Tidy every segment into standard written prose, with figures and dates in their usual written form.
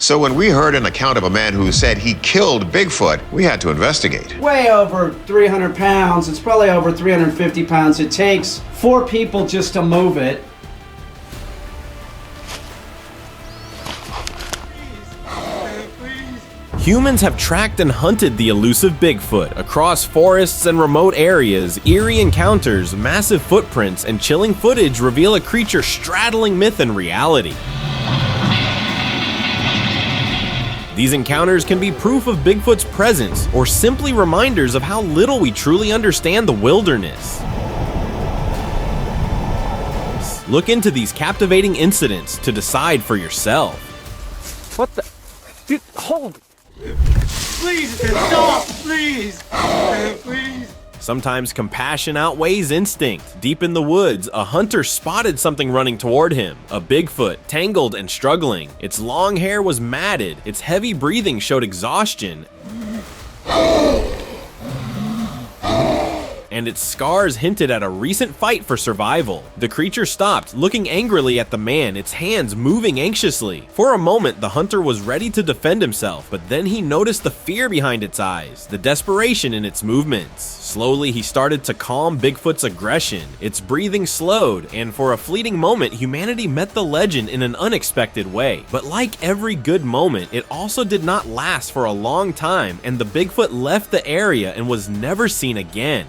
So when we heard an account of a man who said he killed Bigfoot, we had to investigate. Way over 300 pounds. It's probably over 350 pounds. It takes 4 people just to move it. Humans have tracked and hunted the elusive Bigfoot across forests and remote areas. Eerie encounters, massive footprints, and chilling footage reveal a creature straddling myth and reality. These encounters can be proof of Bigfoot's presence, or simply reminders of how little we truly understand the wilderness. Look into these captivating incidents to decide for yourself. What the? Dude, hold! Please, stop! Please! Please! Sometimes compassion outweighs instinct. Deep in the woods, a hunter spotted something running toward him. A Bigfoot, tangled and struggling. Its long hair was matted. Its heavy breathing showed exhaustion. And its scars hinted at a recent fight for survival. The creature stopped, looking angrily at the man, its hands moving anxiously. For a moment, the hunter was ready to defend himself, but then he noticed the fear behind its eyes, the desperation in its movements. Slowly, he started to calm Bigfoot's aggression. Its breathing slowed, and for a fleeting moment, humanity met the legend in an unexpected way. But like every good moment, it also did not last for a long time, and the Bigfoot left the area and was never seen again.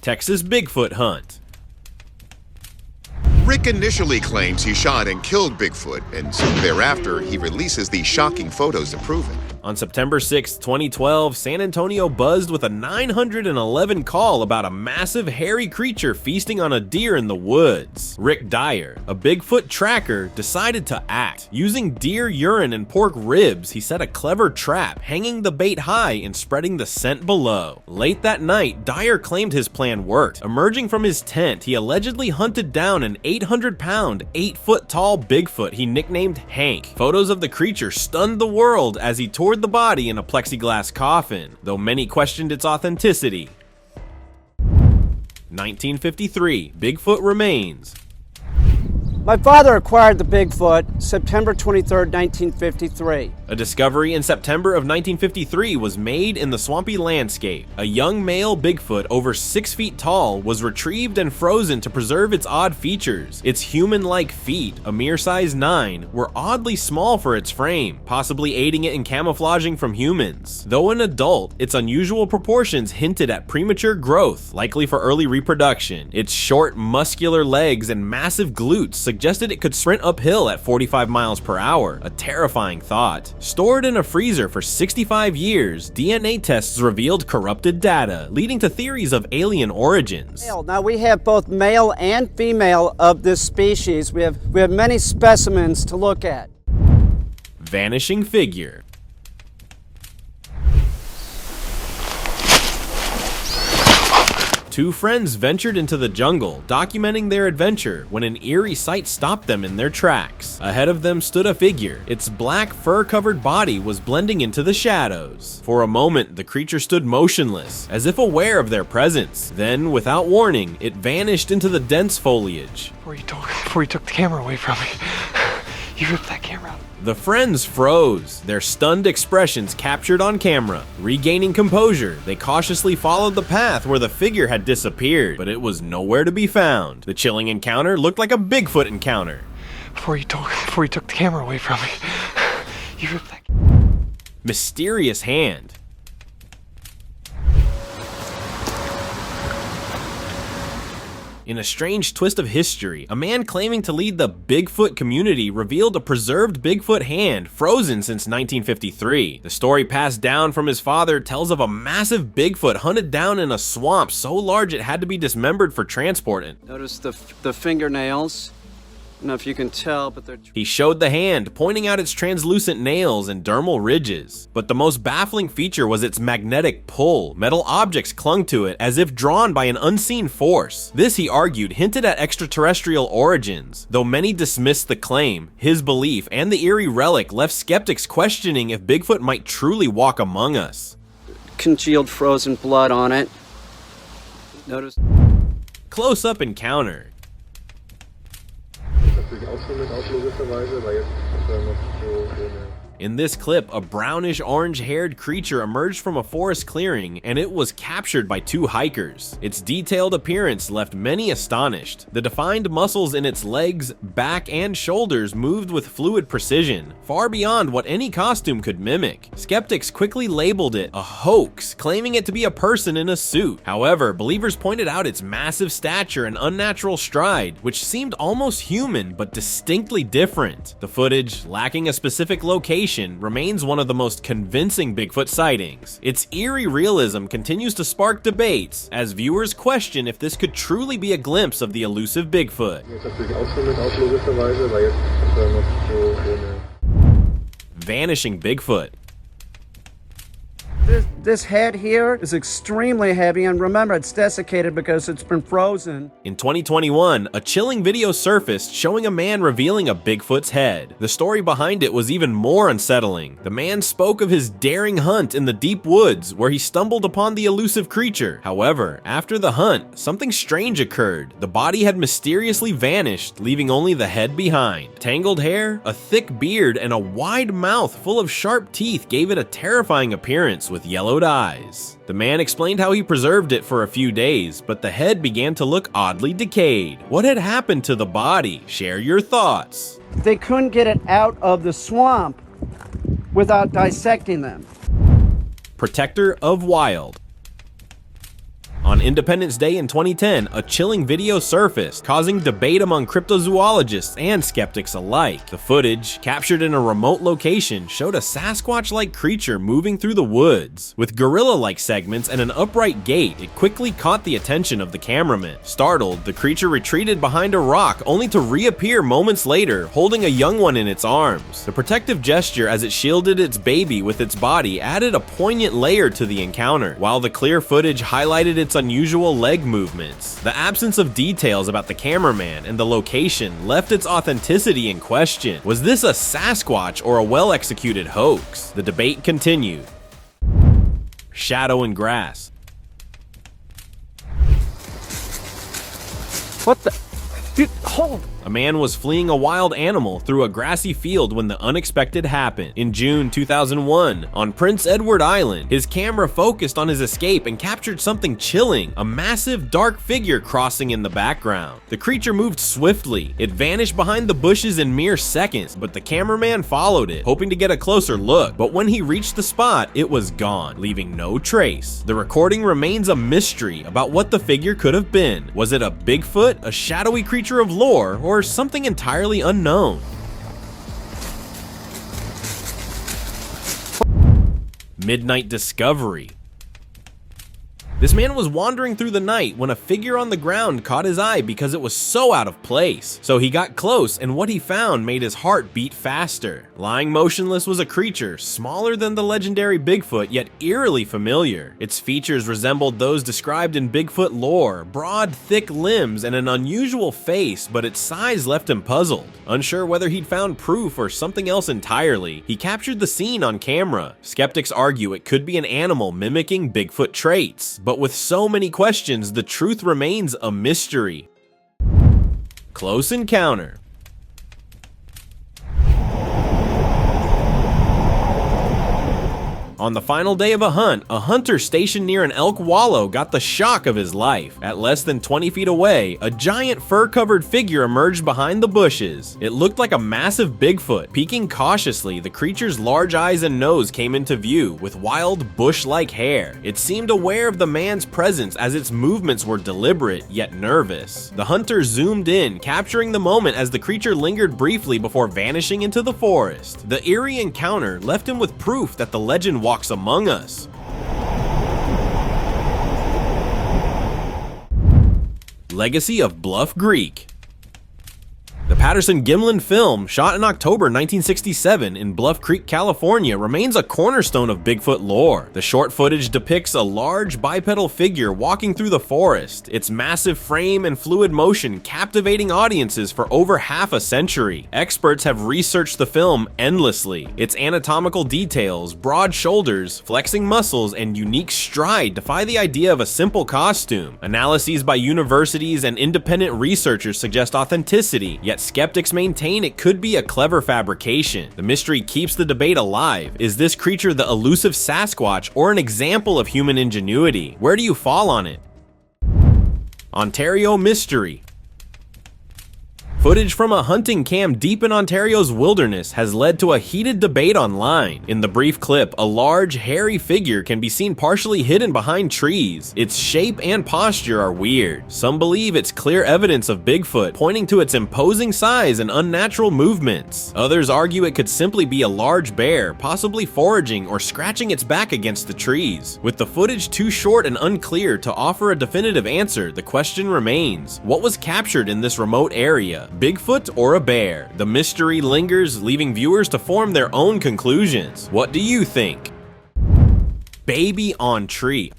Texas Bigfoot hunt. Rick initially claims he shot and killed Bigfoot, and soon thereafter, he releases these shocking photos to prove it. On September 6, 2012, San Antonio buzzed with a 911 call about a massive hairy creature feasting on a deer in the woods. Rick Dyer, a Bigfoot tracker, decided to act. Using deer urine and pork ribs, he set a clever trap, hanging the bait high and spreading the scent below. Late that night, Dyer claimed his plan worked. Emerging from his tent, he allegedly hunted down an 800-pound, 8-foot-tall Bigfoot he nicknamed Hank. Photos of the creature stunned the world as he toured the body in a plexiglass coffin, though many questioned its authenticity. 1953, Bigfoot remains. My father acquired the Bigfoot September 23rd, 1953. A discovery in September of 1953 was made in the swampy landscape. A young male Bigfoot over 6 feet tall was retrieved and frozen to preserve its odd features. Its human-like feet, a mere size 9, were oddly small for its frame, possibly aiding it in camouflaging from humans. Though an adult, its unusual proportions hinted at premature growth, likely for early reproduction. Its short, muscular legs and massive glutes suggested it could sprint uphill at 45 miles per hour, a terrifying thought. Stored in a freezer for 65 years, DNA tests revealed corrupted data, leading to theories of alien origins. Now we have both male and female of this species. We have many specimens to look at. Vanishing figure. Two friends ventured into the jungle, documenting their adventure, when an eerie sight stopped them in their tracks. Ahead of them stood a figure. Its black, fur-covered body was blending into the shadows. For a moment, the creature stood motionless, as if aware of their presence. Then, without warning, it vanished into the dense foliage. Before you took the camera away from me, you ripped that camera out. The friends froze, their stunned expressions captured on camera. Regaining composure, they cautiously followed the path where the figure had disappeared, but it was nowhere to be found. The chilling encounter looked like a Bigfoot encounter. Before you took the camera away from me, you ripped that. Mysterious hand. In a strange twist of history, a man claiming to lead the Bigfoot community revealed a preserved Bigfoot hand frozen since 1953. The story passed down from his father tells of a massive Bigfoot hunted down in a swamp so large it had to be dismembered for transport. Notice the fingernails. I don't know if you can tell, but they're... He showed the hand, pointing out its translucent nails and dermal ridges. But the most baffling feature was its magnetic pull. Metal objects clung to it as if drawn by an unseen force. This, he argued, hinted at extraterrestrial origins. Though many dismissed the claim, his belief and the eerie relic left skeptics questioning if Bigfoot might truly walk among us. Congealed frozen blood on it. Notice... Close-up encounter. natürlich auch schon mit logischerweise, weil jetzt ist er noch so eine. In this clip, a brownish orange-haired creature emerged from a forest clearing, and it was captured by two hikers. Its detailed appearance left many astonished. The defined muscles in its legs, back, and shoulders moved with fluid precision, far beyond what any costume could mimic. Skeptics quickly labeled it a hoax, claiming it to be a person in a suit. However, believers pointed out its massive stature and unnatural stride, which seemed almost human but distinctly different. The footage, lacking a specific location, remains one of the most convincing Bigfoot sightings. Its eerie realism continues to spark debates as viewers question if this could truly be a glimpse of the elusive Bigfoot. Jetzt natürlich auch schon mit logischerweise, weil jetzt ist er noch so eine. Vanishing Bigfoot. This head here is extremely heavy, and remember, it's desiccated because it's been frozen. In 2021, a chilling video surfaced showing a man revealing a Bigfoot's head. The story behind it was even more unsettling. The man spoke of his daring hunt in the deep woods where he stumbled upon the elusive creature. However, after the hunt, something strange occurred. The body had mysteriously vanished, leaving only the head behind. Tangled hair, a thick beard, and a wide mouth full of sharp teeth gave it a terrifying appearance with yellowed eyes. The man explained how he preserved it for a few days, but the head began to look oddly decayed. What had happened to the body? Share your thoughts. They couldn't get it out of the swamp without dissecting them. Protector of Wild. On Independence Day in 2010, a chilling video surfaced, causing debate among cryptozoologists and skeptics alike. The footage, captured in a remote location, showed a Sasquatch-like creature moving through the woods. With gorilla-like segments and an upright gait, it quickly caught the attention of the cameraman. Startled, the creature retreated behind a rock, only to reappear moments later, holding a young one in its arms. The protective gesture as it shielded its baby with its body added a poignant layer to the encounter, while the clear footage highlighted its unusual leg movements. The absence of details about the cameraman and the location left its authenticity in question. Was this a Sasquatch or a well-executed hoax? The debate continued. Shadow and grass. What the? Dude, hold! A man was fleeing a wild animal through a grassy field when the unexpected happened. In June 2001, on Prince Edward Island, his camera focused on his escape and captured something chilling, a massive dark figure crossing in the background. The creature moved swiftly. It vanished behind the bushes in mere seconds, but the cameraman followed it, hoping to get a closer look. But when he reached the spot, it was gone, leaving no trace. The recording remains a mystery about what the figure could have been. Was it a Bigfoot, a shadowy creature of lore, or something entirely unknown? Midnight discovery. This man was wandering through the night when a figure on the ground caught his eye because it was so out of place. So he got close, and what he found made his heart beat faster. Lying motionless was a creature smaller than the legendary Bigfoot, yet eerily familiar. Its features resembled those described in Bigfoot lore: broad, thick limbs and an unusual face, but its size left him puzzled. Unsure whether he'd found proof or something else entirely, he captured the scene on camera. Skeptics argue it could be an animal mimicking Bigfoot traits, but with so many questions, the truth remains a mystery. Close encounter. On the final day of a hunt, a hunter stationed near an elk wallow got the shock of his life. At less than 20 feet away, a giant fur-covered figure emerged behind the bushes. It looked like a massive Bigfoot. Peeking cautiously, the creature's large eyes and nose came into view, with wild, bush-like hair. It seemed aware of the man's presence as its movements were deliberate, yet nervous. The hunter zoomed in, capturing the moment as the creature lingered briefly before vanishing into the forest. The eerie encounter left him with proof that the legend walks among us. Legacy of Bluff Creek. The Patterson-Gimlin film, shot in October 1967 in Bluff Creek, California, remains a cornerstone of Bigfoot lore. The short footage depicts a large bipedal figure walking through the forest, its massive frame and fluid motion captivating audiences for over half a century. Experts have researched the film endlessly. Its anatomical details, broad shoulders, flexing muscles, and unique stride defy the idea of a simple costume. Analyses by universities and independent researchers suggest authenticity, yet skeptics maintain it could be a clever fabrication. The mystery keeps the debate alive. Is this creature the elusive Sasquatch or an example of human ingenuity? Where do you fall on it? Ontario mystery. Footage from a hunting camp deep in Ontario's wilderness has led to a heated debate online. In the brief clip, a large, hairy figure can be seen partially hidden behind trees. Its shape and posture are weird. Some believe it's clear evidence of Bigfoot, pointing to its imposing size and unnatural movements. Others argue it could simply be a large bear, possibly foraging or scratching its back against the trees. With the footage too short and unclear to offer a definitive answer, the question remains: what was captured in this remote area? Bigfoot or a bear? The mystery lingers, leaving viewers to form their own conclusions. What do you think? Baby on tree.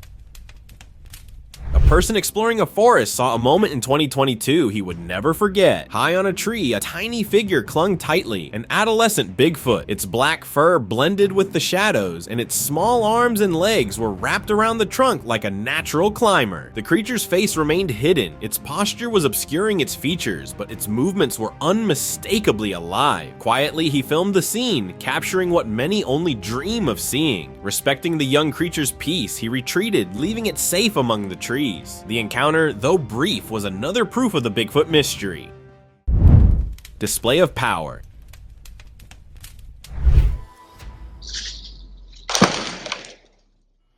A person exploring a forest saw a moment in 2022 he would never forget. High on a tree, a tiny figure clung tightly, an adolescent Bigfoot. Its black fur blended with the shadows, and its small arms and legs were wrapped around the trunk like a natural climber. The creature's face remained hidden, its posture was obscuring its features, but its movements were unmistakably alive. Quietly, he filmed the scene, capturing what many only dream of seeing. Respecting the young creature's peace, he retreated, leaving it safe among the trees. The encounter, though brief, was another proof of the Bigfoot mystery. Display of power.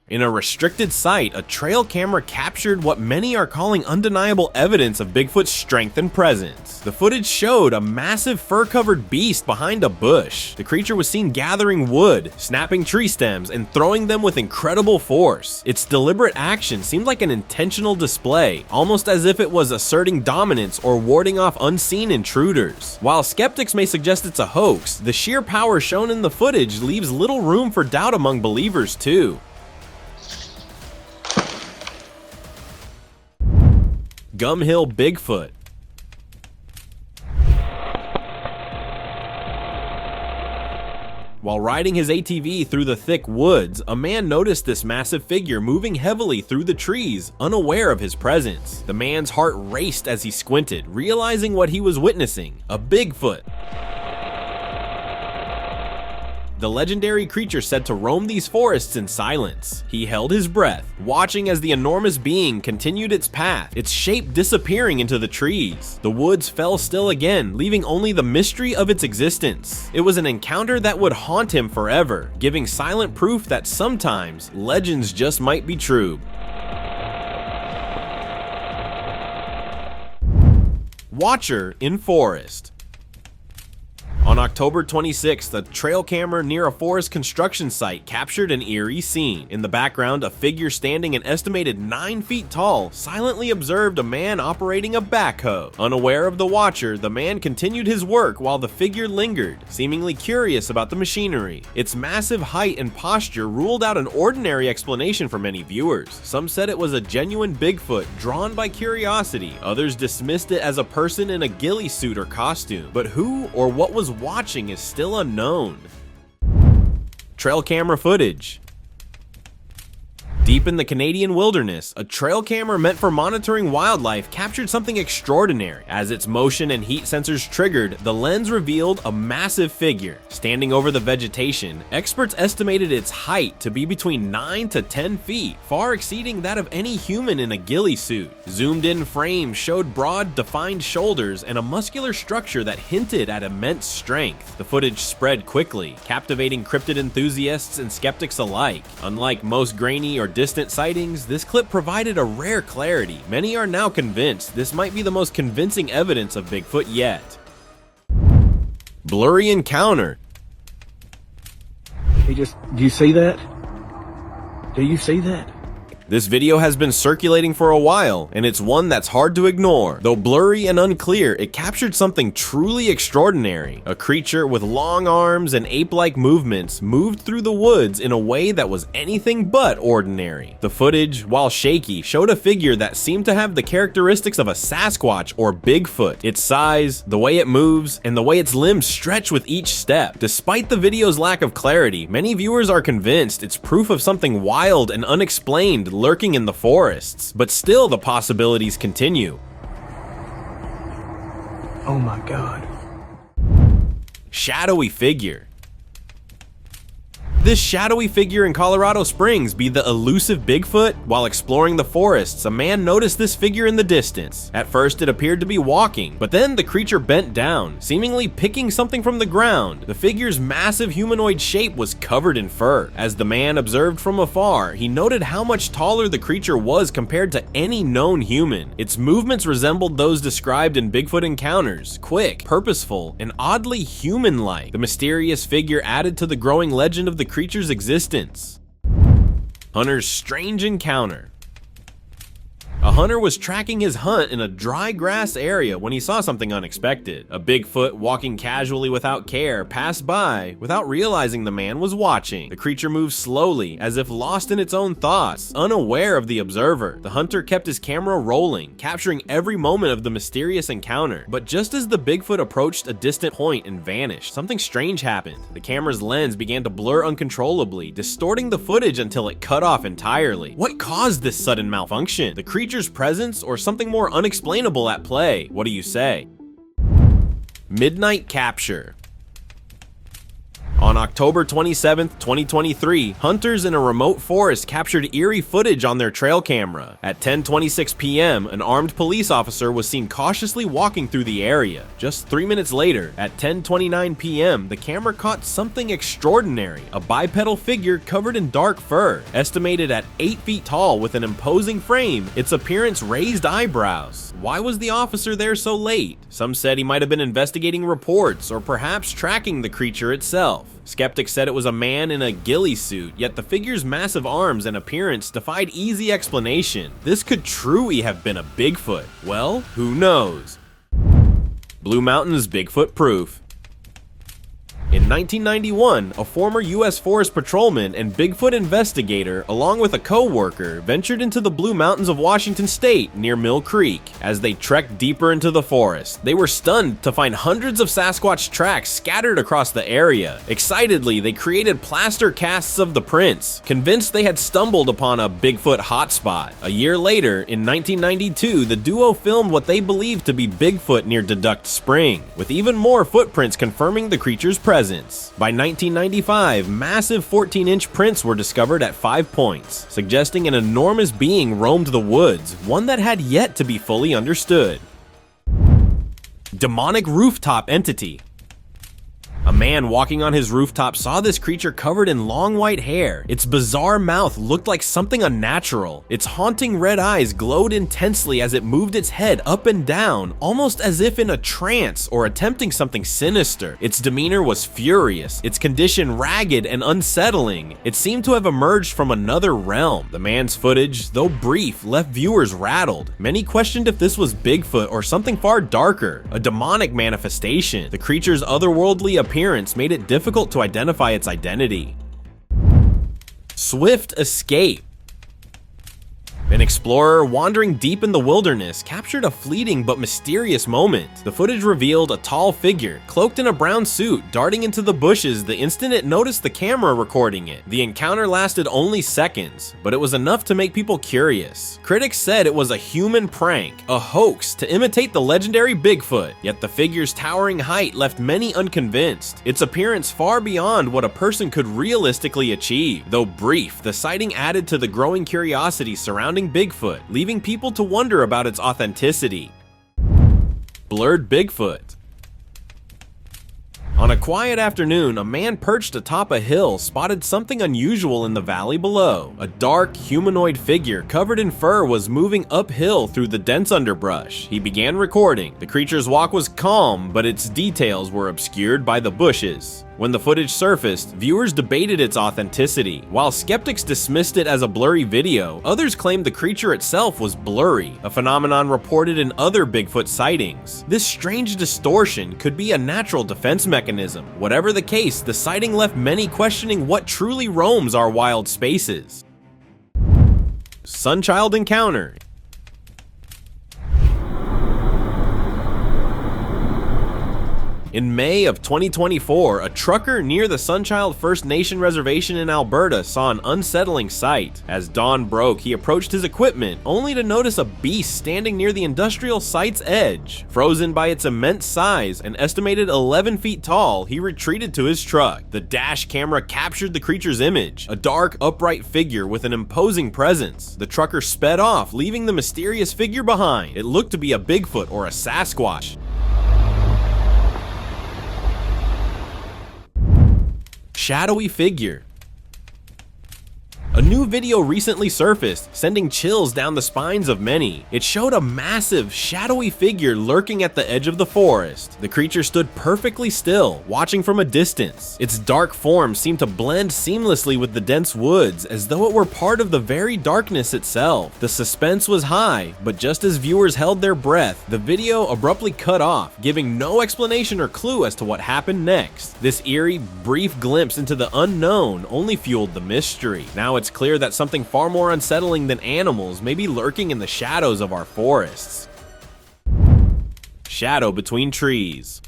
In a restricted site, a trail camera captured what many are calling undeniable evidence of Bigfoot's strength and presence. The footage showed a massive fur-covered beast behind a bush. The creature was seen gathering wood, snapping tree stems, and throwing them with incredible force. Its deliberate action seemed like an intentional display, almost as if it was asserting dominance or warding off unseen intruders. While skeptics may suggest it's a hoax, the sheer power shown in the footage leaves little room for doubt among believers too. Gum Hill Bigfoot. While riding his ATV through the thick woods, a man noticed this massive figure moving heavily through the trees, unaware of his presence. The man's heart raced as he squinted, realizing what he was witnessing: a Bigfoot. The legendary creature said to roam these forests in silence. He held his breath, watching as the enormous being continued its path, its shape disappearing into the trees. The woods fell still again, leaving only the mystery of its existence. It was an encounter that would haunt him forever, giving silent proof that sometimes legends just might be true. Watcher in forest. On October 26th, a trail camera near a forest construction site captured an eerie scene. In the background, a figure standing an estimated 9 feet tall silently observed a man operating a backhoe. Unaware of the watcher, the man continued his work while the figure lingered, seemingly curious about the machinery. Its massive height and posture ruled out an ordinary explanation for many viewers. Some said it was a genuine Bigfoot drawn by curiosity. Others dismissed it as a person in a ghillie suit or costume. But who or what was watching is still unknown. Trail camera footage. Deep in the Canadian wilderness, a trail camera meant for monitoring wildlife captured something extraordinary. As its motion and heat sensors triggered, the lens revealed a massive figure. Standing over the vegetation, experts estimated its height to be between 9 to 10 feet, far exceeding that of any human in a ghillie suit. Zoomed-in frames showed broad, defined shoulders and a muscular structure that hinted at immense strength. The footage spread quickly, captivating cryptid enthusiasts and skeptics alike. Unlike most grainy or distant sightings, this clip provided a rare clarity. Many are now convinced this might be the most convincing evidence of Bigfoot yet. Blurry encounter. Do you see that? Do you see that? This video has been circulating for a while, and it's one that's hard to ignore. Though blurry and unclear, it captured something truly extraordinary. A creature with long arms and ape-like movements moved through the woods in a way that was anything but ordinary. The footage, while shaky, showed a figure that seemed to have the characteristics of a Sasquatch or Bigfoot. Its size, the way it moves, and the way its limbs stretch with each step. Despite the video's lack of clarity, many viewers are convinced it's proof of something wild and unexplained lurking in the forests, but still the possibilities continue. Oh my God. Shadowy figure. This shadowy figure in Colorado Springs be the elusive Bigfoot? While exploring the forests, a man noticed this figure in the distance. At first it appeared to be walking, but then the creature bent down, seemingly picking something from the ground. The figure's massive humanoid shape was covered in fur. As the man observed from afar, he noted how much taller the creature was compared to any known human. Its movements resembled those described in Bigfoot encounters, quick, purposeful, and oddly human-like. The mysterious figure added to the growing legend of the creature's existence. Hunter's strange encounter. A hunter was tracking his hunt in a dry grass area when he saw something unexpected. A Bigfoot, walking casually without care, passed by without realizing the man was watching. The creature moved slowly, as if lost in its own thoughts, unaware of the observer. The hunter kept his camera rolling, capturing every moment of the mysterious encounter. But just as the Bigfoot approached a distant point and vanished, something strange happened. The camera's lens began to blur uncontrollably, distorting the footage until it cut off entirely. What caused this sudden malfunction? The creature's presence or something more unexplainable at play? What do you say? Midnight capture. On October 27, 2023, hunters in a remote forest captured eerie footage on their trail camera. At 10:26 p.m., an armed police officer was seen cautiously walking through the area. Just 3 minutes later, at 10:29 p.m., the camera caught something extraordinary, a bipedal figure covered in dark fur. Estimated at 8 feet tall with an imposing frame, its appearance raised eyebrows. Why was the officer there so late? Some said he might have been investigating reports or perhaps tracking the creature itself. Skeptics said it was a man in a ghillie suit, yet the figure's massive arms and appearance defied easy explanation. This could truly have been a Bigfoot. Well, who knows? Blue Mountain's Bigfoot proof. In 1991, a former U.S. Forest Patrolman and Bigfoot investigator, along with a co-worker, ventured into the Blue Mountains of Washington State near Mill Creek. As they trekked deeper into the forest, they were stunned to find hundreds of Sasquatch tracks scattered across the area. Excitedly, they created plaster casts of the prints, convinced they had stumbled upon a Bigfoot hotspot. A year later, in 1992, the duo filmed what they believed to be Bigfoot near Deduct Spring, with even more footprints confirming the creature's presence. By 1995, massive 14-inch prints were discovered at 5 points, suggesting an enormous being roamed the woods, one that had yet to be fully understood. Demonic rooftop entity. A man walking on his rooftop saw this creature covered in long white hair. Its bizarre mouth looked like something unnatural. Its haunting red eyes glowed intensely as it moved its head up and down, almost as if in a trance or attempting something sinister. Its demeanor was furious, its condition ragged and unsettling. It seemed to have emerged from another realm. The man's footage, though brief, left viewers rattled. Many questioned if this was Bigfoot or something far darker, a demonic manifestation. The creature's otherworldly appearance made it difficult to identify its identity. Swift escape. An explorer wandering deep in the wilderness captured a fleeting but mysterious moment. The footage revealed a tall figure, cloaked in a brown suit, darting into the bushes the instant it noticed the camera recording it. The encounter lasted only seconds, but it was enough to make people curious. Critics said it was a human prank, a hoax to imitate the legendary Bigfoot, yet the figure's towering height left many unconvinced. Its appearance far beyond what a person could realistically achieve. Though brief, the sighting added to the growing curiosity surrounding Bigfoot, leaving people to wonder about its authenticity. Blurred Bigfoot. On a quiet afternoon, a man perched atop a hill spotted something unusual in the valley below. A dark, humanoid figure covered in fur was moving uphill through the dense underbrush. He began recording. The creature's walk was calm, but its details were obscured by the bushes. When the footage surfaced, viewers debated its authenticity. While skeptics dismissed it as a blurry video, others claimed the creature itself was blurry, a phenomenon reported in other Bigfoot sightings. This strange distortion could be a natural defense mechanism. Whatever the case, the sighting left many questioning what truly roams our wild spaces. Sunchild encounter. In May of 2024, a trucker near the Sunchild First Nation Reservation in Alberta saw an unsettling sight. As dawn broke, he approached his equipment, only to notice a beast standing near the industrial site's edge. Frozen by its immense size, an estimated 11 feet tall, he retreated to his truck. The dash camera captured the creature's image, a dark, upright figure with an imposing presence. The trucker sped off, leaving the mysterious figure behind. It looked to be a Bigfoot or a Sasquatch. Shadowy figure. A new video recently surfaced, sending chills down the spines of many. It showed a massive, shadowy figure lurking at the edge of the forest. The creature stood perfectly still, watching from a distance. Its dark form seemed to blend seamlessly with the dense woods, as though it were part of the very darkness itself. The suspense was high, but just as viewers held their breath, the video abruptly cut off, giving no explanation or clue as to what happened next. This eerie, brief glimpse into the unknown only fueled the mystery. Now it's clear that something far more unsettling than animals may be lurking in the shadows of our forests. Shadow between trees.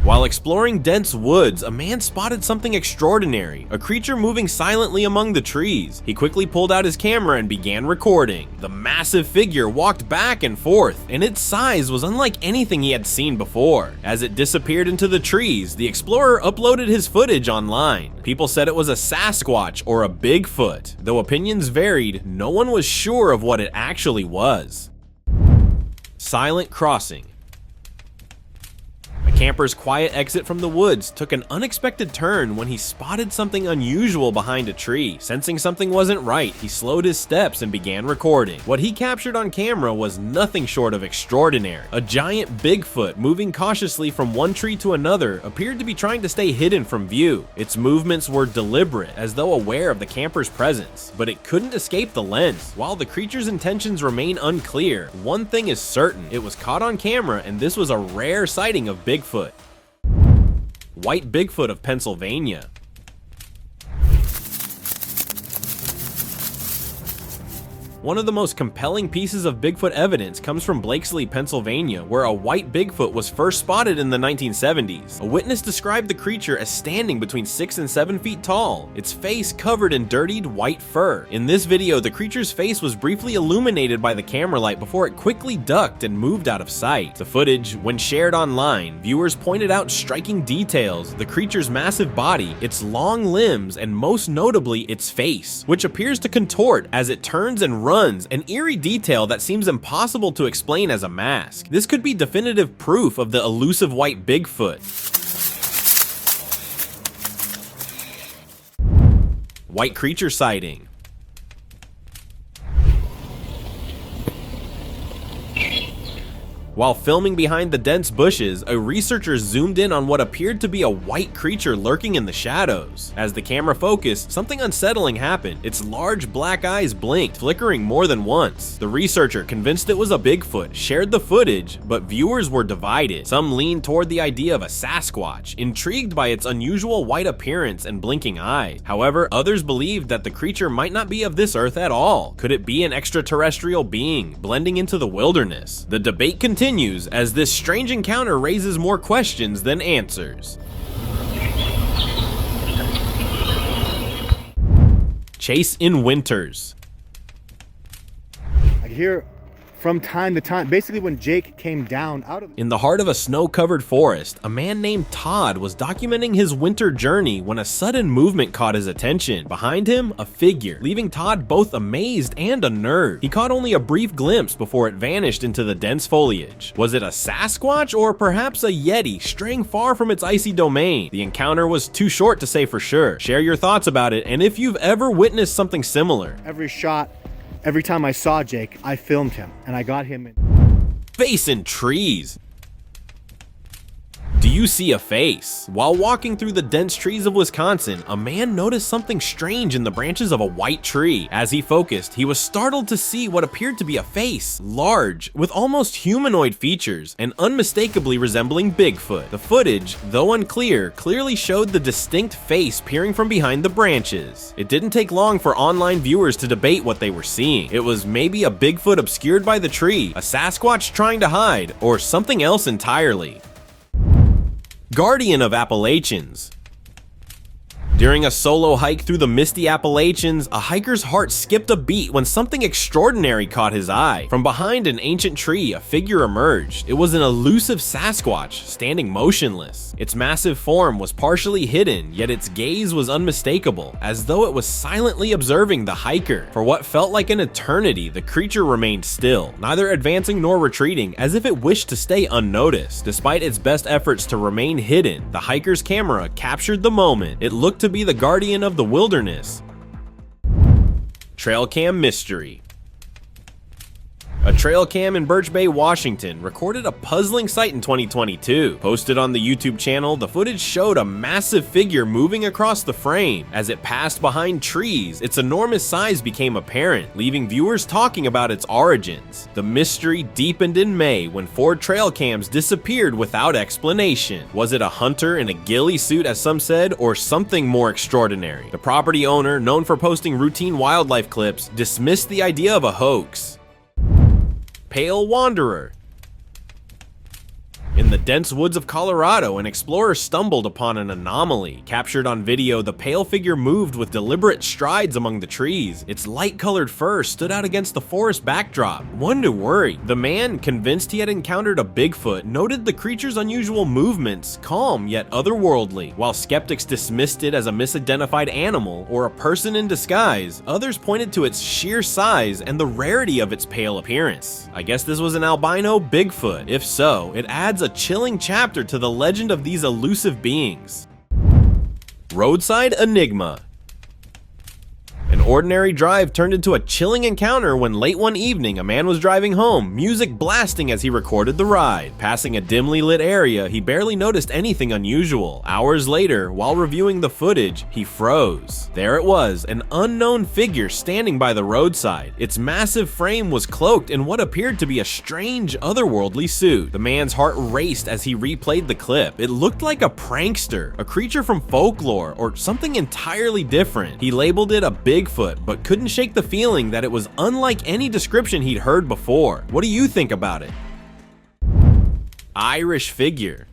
While exploring dense woods, a man spotted something extraordinary, a creature moving silently among the trees. He quickly pulled out his camera and began recording. The massive figure walked back and forth, and its size was unlike anything he had seen before. As it disappeared into the trees, the explorer uploaded his footage online. People said it was a Sasquatch or a Bigfoot. Though opinions varied, no one was sure of what it actually was. Silent crossing. A camper's quiet exit from the woods took an unexpected turn when he spotted something unusual behind a tree. Sensing something wasn't right, he slowed his steps and began recording. What he captured on camera was nothing short of extraordinary. A giant Bigfoot moving cautiously from one tree to another appeared to be trying to stay hidden from view. Its movements were deliberate, as though aware of the camper's presence, but it couldn't escape the lens. While the creature's intentions remain unclear, one thing is certain: it was caught on camera, and this was a rare sighting of Bigfoot. White Bigfoot of Pennsylvania. One of the most compelling pieces of Bigfoot evidence comes from Blakesley, Pennsylvania, where a white Bigfoot was first spotted in the 1970s. A witness described the creature as standing between 6 and 7 feet tall, its face covered in dirtied white fur. In this video, the creature's face was briefly illuminated by the camera light before it quickly ducked and moved out of sight. The footage, when shared online, viewers pointed out striking details: the creature's massive body, its long limbs, and most notably, its face, which appears to contort as it turns and runs, an eerie detail that seems impossible to explain as a mask. This could be definitive proof of the elusive white Bigfoot. White creature sighting. While filming behind the dense bushes, a researcher zoomed in on what appeared to be a white creature lurking in the shadows. As the camera focused, something unsettling happened. Its large black eyes blinked, flickering more than once. The researcher, convinced it was a Bigfoot, shared the footage, but viewers were divided. Some leaned toward the idea of a Sasquatch, intrigued by its unusual white appearance and blinking eyes. However, others believed that the creature might not be of this earth at all. Could it be an extraterrestrial being, blending into the wilderness? The debate continues as this strange encounter raises more questions than answers. Chase in winters. I could hear from time to time, basically when Jake came down out of In the heart of a snow-covered forest, a man named Todd was documenting his winter journey when a sudden movement caught his attention. Behind him, a figure, leaving Todd both amazed and unnerved. He caught only a brief glimpse before it vanished into the dense foliage. Was it a Sasquatch or perhaps a Yeti straying far from its icy domain? The encounter was too short to say for sure. Share your thoughts about it, and if you've ever witnessed something similar. every shot. Every time I saw Jake, I filmed him, and I got him in. Face in trees. Do you see a face? While walking through the dense trees of Wisconsin, a man noticed something strange in the branches of a white tree. As he focused, he was startled to see what appeared to be a face, large, with almost humanoid features, and unmistakably resembling Bigfoot. The footage, though unclear, clearly showed the distinct face peering from behind the branches. It didn't take long for online viewers to debate what they were seeing. It was maybe a Bigfoot obscured by the tree, a Sasquatch trying to hide, or something else entirely. guardian of Appalachians. During a solo hike through the misty Appalachians, a hiker's heart skipped a beat when something extraordinary caught his eye. From behind an ancient tree, a figure emerged. It was an elusive Sasquatch, standing motionless. Its massive form was partially hidden, yet its gaze was unmistakable, as though it was silently observing the hiker. For what felt like an eternity, the creature remained still, neither advancing nor retreating, as if it wished to stay unnoticed. Despite its best efforts to remain hidden, the hiker's camera captured the moment. It looked to be the guardian of the wilderness. Trail cam mystery. A trail cam in Birch Bay, Washington recorded a puzzling sight in 2022. Posted on the YouTube channel, the footage showed a massive figure moving across the frame. As it passed behind trees, its enormous size became apparent, leaving viewers talking about its origins. The mystery deepened in May when 4 trail cams disappeared without explanation. Was it a hunter in a ghillie suit, as some said, or something more extraordinary? The property owner, known for posting routine wildlife clips, dismissed the idea of a hoax. Pale Wanderer. In the dense woods of Colorado, an explorer stumbled upon an anomaly. Captured on video, the pale figure moved with deliberate strides among the trees. Its light-colored fur stood out against the forest backdrop. One to worry. The man, convinced he had encountered a Bigfoot, noted the creature's unusual movements, calm yet otherworldly. While skeptics dismissed it as a misidentified animal or a person in disguise, others pointed to its sheer size and the rarity of its pale appearance. I guess this was an albino Bigfoot. If so, it adds a chilling chapter to the legend of these elusive beings. Roadside enigma. An ordinary drive turned into a chilling encounter when late one evening a man was driving home, music blasting as he recorded the ride. Passing a dimly lit area, he barely noticed anything unusual. Hours later, while reviewing the footage, he froze. There it was, an unknown figure standing by the roadside. Its massive frame was cloaked in what appeared to be a strange, otherworldly suit. The man's heart raced as he replayed the clip. It looked like a prankster, a creature from folklore, or something entirely different. He labeled it a Bigfoot, but couldn't shake the feeling that it was unlike any description he'd heard before. What do you think about it? Irish figure.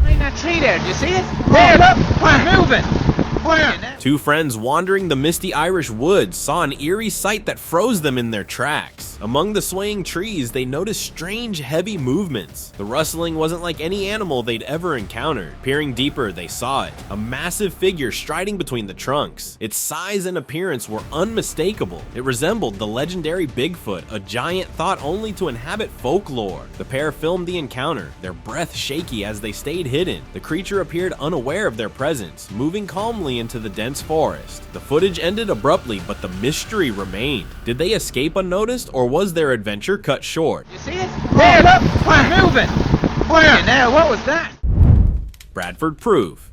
In that tree there, do you see it? There, look! It's moving! Where? Two friends wandering the misty Irish woods saw an eerie sight that froze them in their tracks. Among the swaying trees, they noticed strange, heavy movements. The rustling wasn't like any animal they'd ever encountered. Peering deeper, they saw it, a massive figure striding between the trunks. Its size and appearance were unmistakable. It resembled the legendary Bigfoot, a giant thought only to inhabit folklore. The pair filmed the encounter, their breath shaky as they stayed hidden. The creature appeared unaware of their presence, moving calmly into the dense forest. The footage ended abruptly, but the mystery remained. Did they escape unnoticed, or was their adventure cut short? You see it? There, look! It's moving! Where? Now, what was that? Bradford proof.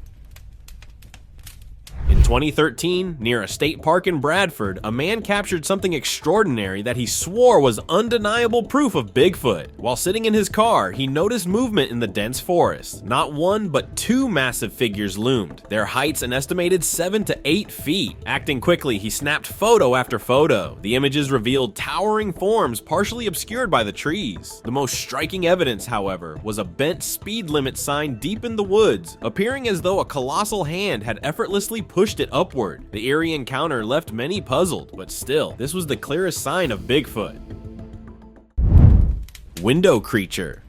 In 2013, near a state park in Bradford, a man captured something extraordinary that he swore was undeniable proof of Bigfoot. While sitting in his car, he noticed movement in the dense forest. Not one, but 2 massive figures loomed, their heights an estimated 7 to 8 feet. Acting quickly, he snapped photo after photo. The images revealed towering forms partially obscured by the trees. The most striking evidence, however, was a bent speed limit sign deep in the woods, appearing as though a colossal hand had effortlessly pushed it upward. The eerie encounter left many puzzled, but still, this was the clearest sign of Bigfoot. Window creature.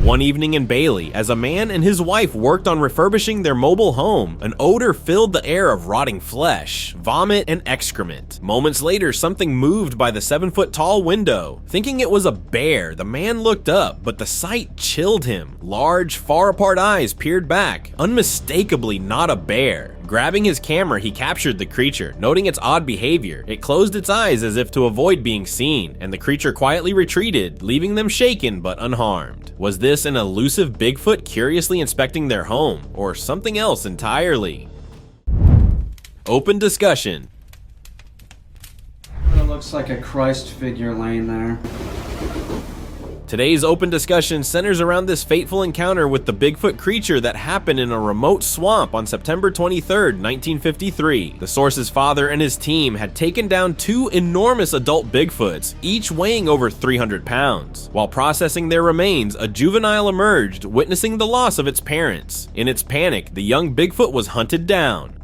One evening in Bailey, as a man and his wife worked on refurbishing their mobile home, an odor filled the air of rotting flesh, vomit, and excrement. Moments later, something moved by the 7-foot-tall window. Thinking it was a bear, the man looked up, but the sight chilled him. Large, far-apart eyes peered back, unmistakably not a bear. Grabbing his camera, he captured the creature. Noting its odd behavior, it closed its eyes as if to avoid being seen, and the creature quietly retreated, leaving them shaken but unharmed. Was this an elusive Bigfoot curiously inspecting their home, or something else entirely? Open discussion. It looks like a Christ figure laying there. Today's open discussion centers around this fateful encounter with the Bigfoot creature that happened in a remote swamp on September 23, 1953. The source's father and his team had taken down 2 enormous adult Bigfoots, each weighing over 300 pounds. While processing their remains, a juvenile emerged, witnessing the loss of its parents. In its panic, the young Bigfoot was hunted down.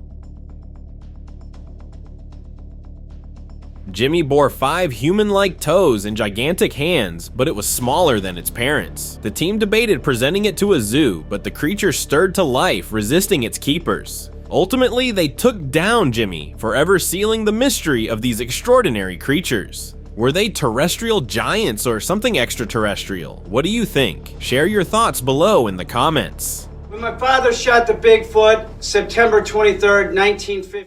Jimmy bore 5 human-like toes and gigantic hands, but it was smaller than its parents. The team debated presenting it to a zoo, but the creature stirred to life, resisting its keepers. Ultimately, they took down Jimmy, forever sealing the mystery of these extraordinary creatures. Were they terrestrial giants or something extraterrestrial? What do you think? Share your thoughts below in the comments. When my father shot the Bigfoot, September 23rd, 1950.